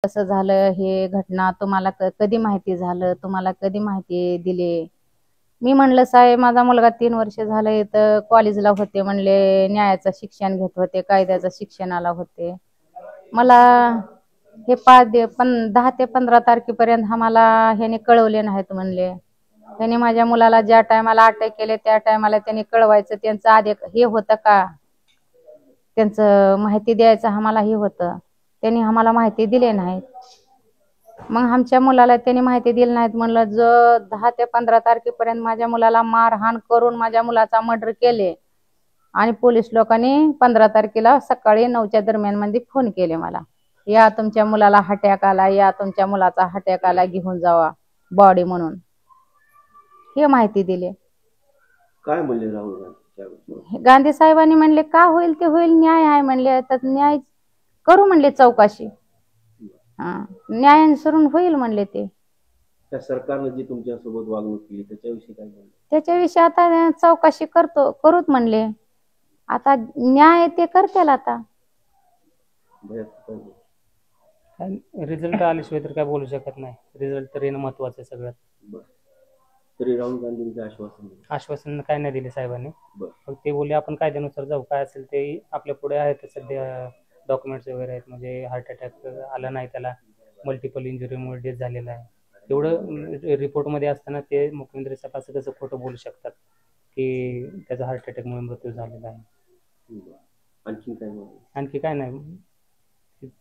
कसं झालं हे घटना तुम्हाला कधी माहिती झालं, तुम्हाला कधी माहिती दिली? मी म्हणलं साहेब माझा मुलगा 3 वर्ष झालं इथं कॉलेजला होते, म्हणले न्यायाचं शिक्षण घेत होते, कायद्याचं शिक्षणाला होते. मला हे 10 ते 15 तारखेपर्यंत आम्हाला ह्याने कळवले नाहीत म्हणले. त्याने माझ्या मुलाला ज्या टायमाला अटक केले त्या टायमाला त्यांनी कळवायचं, त्यांचं आधी हे होतं का, त्यांचं माहिती द्यायचं आम्हाला हे होतं. त्यांनी आम्हाला माहिती दिली नाहीत. मग आमच्या मुलाला त्यांनी माहिती दिली नाहीत म्हणलं. जो 10 ते 15 तारखेपर्यंत माझ्या मुलाला मारहाण करून माझ्या मुलाचा मर्डर केले आणि पोलीस लोकांनी 15 तारखेला सकाळी 9च्या दरम्यान मध्ये फोन केले मला, या तुमच्या मुलाला अटॅक आला, या तुमच्या मुलाचा अटॅक आला, घेऊन जावा बॉडी म्हणून हे माहिती दिली. काय म्हणले राहुल गांधी साहेबांनी म्हणले का होईल ते होईल, न्याय आहे म्हणले, तर न्याय करू म्हणले, चौकशी न्यायानुसार होईल म्हणले. ते त्या सरकारने जी तुमच्या सोबत वागणूक केली त्याच्याविषयी काय म्हणले? त्याच्याविषयी आता चौकशी करूत म्हणले. आता न्याय ते करतील. आता रिझल्ट आल्याशिवाय तर काय बोलू शकत नाही. रिझल्ट तर येणं महत्वाचं आहे सगळ्यात. तरी राहुल गांधींचं आश्वासन काय नाही दिले साहेबांनी. ते बोलले आपण कायद्यानुसार जाऊ, काय असेल ते आपल्या पुढे आहेत सध्या डॉक्युमेंट्स वगैरे आहेत. म्हणजे हार्ट अटॅक आला नाही, त्याला मल्टिपल इंजुरीमुळे डेथ झालेला आहे एवढं रिपोर्टमध्ये असताना ते मुख्यमंत्री साहेब असं कसं खोटं बोलू शकतात की त्याचा हार्ट अटॅकमुळे मृत्यू झालेला आहे. आणखी काय नाही,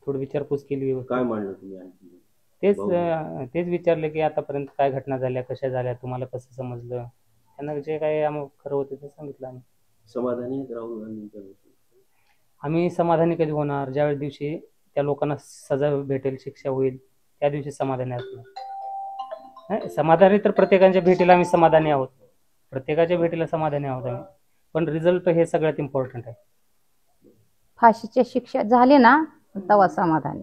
थोडी विचारपूस केली. काय म्हणलं तुम्ही आणखी? तेच विचारले की आतापर्यंत काय घटना झाल्या, कशा झाल्या, तुम्हाला कसं समजलं. त्यांना जे काय खरं होतं ते सांगितलं. आम्ही समाधानी राहुल गांधींच्या? आम्ही समाधानी कधी होणार, ज्या दिवशी त्या लोकांना सजा भेटेल, शिक्षा होईल, त्या दिवशी समाधानी असणार. समाधानी तर प्रत्येकाच्या भेटीला आम्ही समाधानी आहोत, प्रत्येकाच्या भेटीला समाधानी आहोत आम्ही, पण रिझल्ट हे सगळ्यात इम्पॉर्टंट आहे. फाशीची शिक्षा झाली ना तेव्हा समाधानी.